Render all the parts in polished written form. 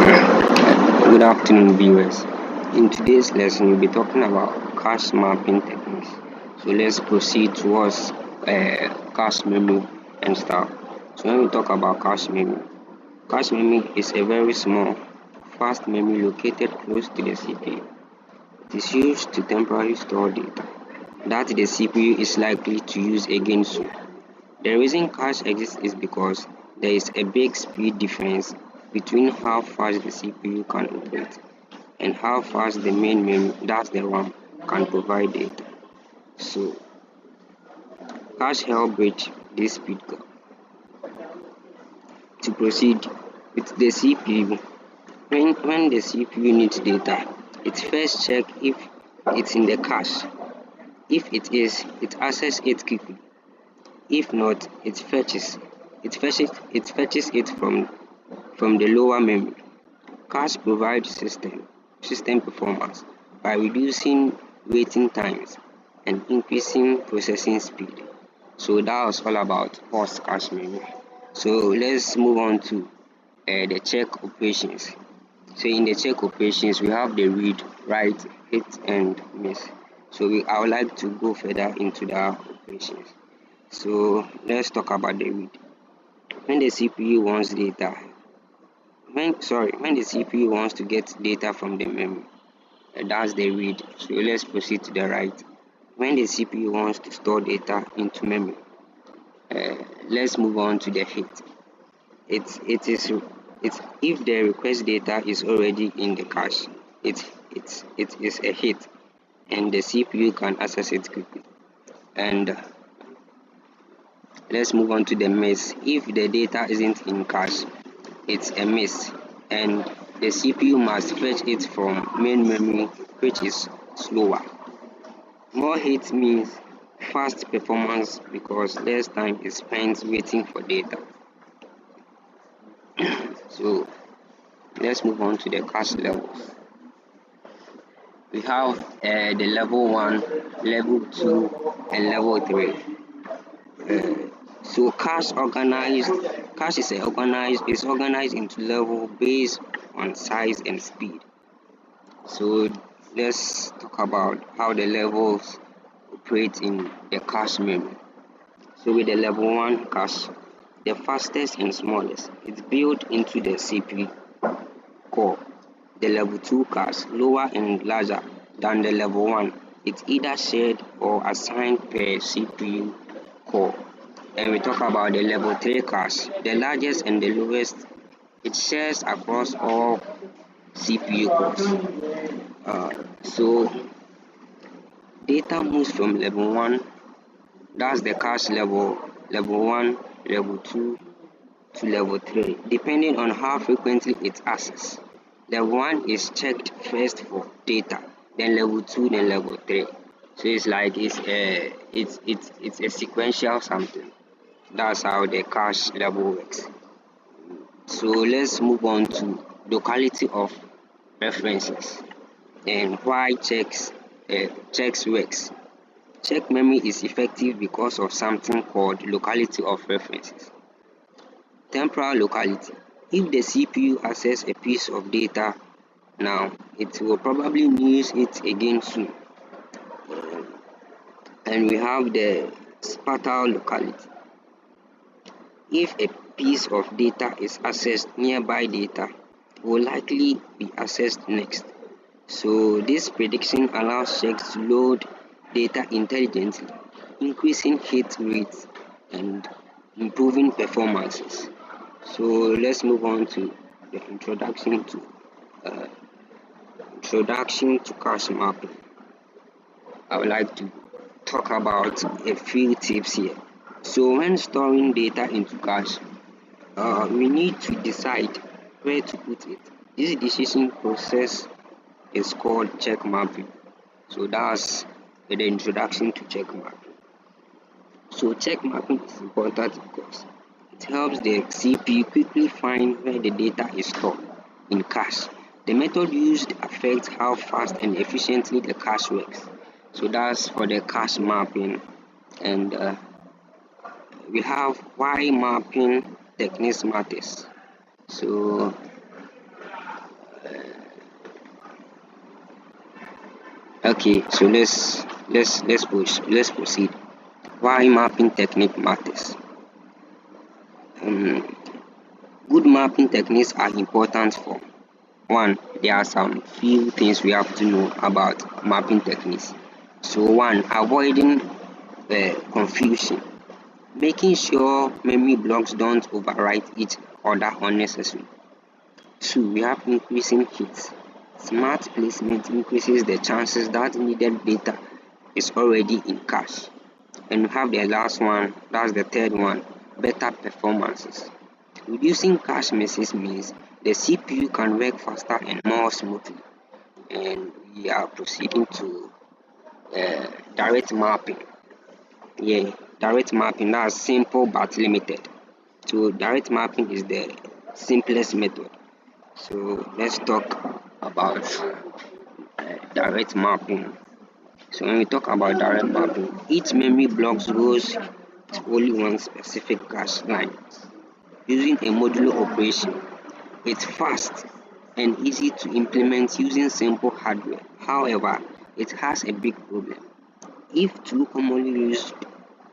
Good afternoon, viewers. In today's lesson, we'll be talking about cache mapping techniques. So let's proceed towards cache memory and stuff. So when we talk about cache memory is a very small, fast memory located close to the CPU. It is used to temporarily store data that the CPU is likely to use again soon. The reason cache exists is because there is a big speed difference between how fast the CPU can operate and how fast the main memory, that's the RAM, can provide data. So cache help bridge this speed gap. To proceed with the CPU, when the CPU needs data, it first checks if it's in the cache. If it is, it accesses it quickly. If not, it fetches it from the lower memory. Cache provides system performance by reducing waiting times and increasing processing speed. So that was all about what's cache memory. So let's move on to the check operations. So in the check operations, we have the read, write, hit, and miss. So I would like to go further into the operations. So let's talk about the read. When the CPU wants data, when the CPU wants to get data from the memory, that's the read. So let's proceed to the write. When the CPU wants to store data into memory, let's move on to the hit. It's if the request data is already in the cache, it is a hit, and the CPU can access it quickly. And let's move on to the miss. If the data isn't in cache, it's a miss, and the CPU must fetch it from main memory, which is slower. More hit means fast performance because less time is spent waiting for data. So let's move on to the cache levels. We have the level 1, level 2, and level 3. So cache is organized into level based on size and speed. So let's talk about how the levels operate in the cache memory. So with the level 1 cache, the fastest and smallest, it's built into the CPU core. The level 2 cache, lower and larger than the level 1, it's either shared or assigned per CPU core. And we talk about the level 3 cache, the largest and the lowest, it shares across all CPU cores. So data moves from level 1, that's the cache level 1, level 2 to level 3, depending on how frequently it's accessed. Level 1 is checked first for data, then level 2, then level 3. So it's like it's a sequential something. That's how the cache level works. So let's move on to locality of references and why checks works. Check memory is effective because of something called locality of references. Temporal locality. If the CPU accesses a piece of data now, it will probably use it again soon. And we have the spatial locality. If a piece of data is accessed, nearby data will likely be accessed next. So this prediction allows checks to load data intelligently, increasing hit rates and improving performances. So let's move on to the introduction to cache mapping. I would like to talk about a few tips here. So when storing data into cache, we need to decide where to put it. This decision process is called check mapping. So that's the introduction to check mapping. So check mapping is important because it helps the CPU quickly find where the data is stored in cache. The method used affects how fast and efficiently the cache works. So that's for the cache mapping. And we have why mapping techniques matters. So Okay, so let's proceed. Why mapping technique matters. Um, Good mapping techniques are important for one. There are some few things we have to know about mapping techniques. So one, avoiding confusion, making sure memory blocks don't overwrite each other unnecessarily. Two, we have increasing hits. Smart placement increases the chances that needed data is already in cache. And we have the last one, that's the third one, better performances. Reducing cache misses means the CPU can work faster and more smoothly. And we are proceeding to direct mapping. Yeah, direct mapping, that's simple but limited. So direct mapping is the simplest method. So let's talk about direct mapping. So when we talk about direct mapping, each memory block goes to only one specific cache line using a modular operation. It's fast and easy to implement using simple hardware. However, it has a big problem. If two commonly used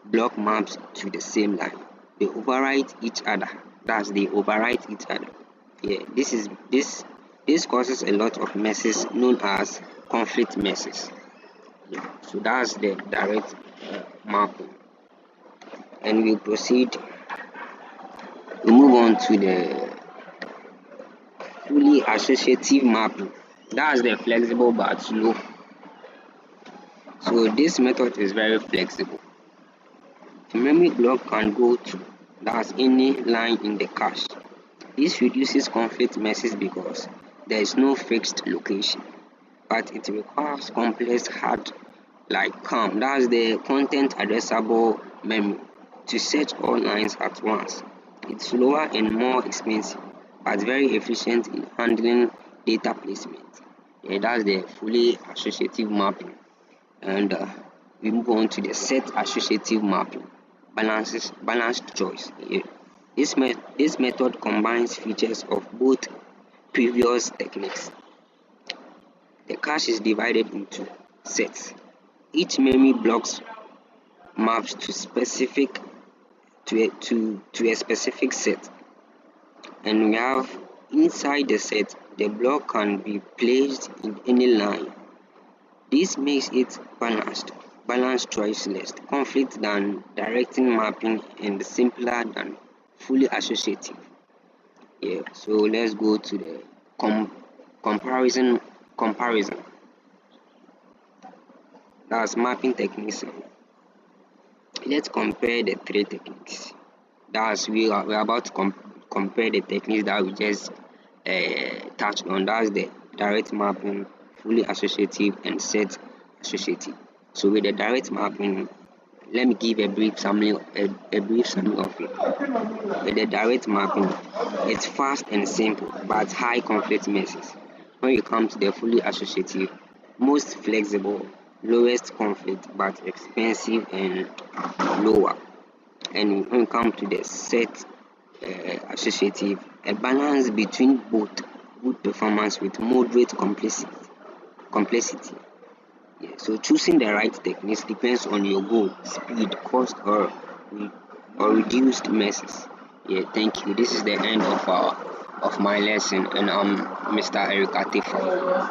block maps to the same line, they overwrite each other. They overwrite each other. Yeah, this causes a lot of messes known as conflict messes. Yeah, so that's the direct mapping. And we move on to the fully associative mapping. That's the flexible but slow. So this method is very flexible. A memory block can go to that's any line in the cache. This reduces conflict messes because there is no fixed location, but it requires complex hard like CAM, that's the content addressable memory, to search all lines at once. It's slower and more expensive, but very efficient in handling data placement. Yeah, that's the fully associative mapping. And we move on to the set associative mapping. Balanced choice. Yeah. This method combines features of both previous techniques. The cache is divided into sets. Each memory blocks maps to a specific set, and we have inside the set the block can be placed in any line. This makes it balanced choiceless, conflict than directing mapping, and simpler than fully associative. Yeah, so let's go to the comparison. That's mapping techniques. Let's compare the three techniques. We're about to compare the techniques that we just touched on. That's the direct mapping, fully associative, and set associative. So with the direct mapping, let me give a brief summary of it. With the direct mapping, it's fast and simple, but high conflict messes. When you come to the fully associative, most flexible, lowest conflict, but expensive and lower. And when you come to the set associative, a balance between both, good performance with moderate complexity. Yeah, so choosing the right techniques depends on your goal, speed, cost, or reduced messes. Yeah, thank you. This is the end of my lesson, and I'm Mr. Eric Atifa.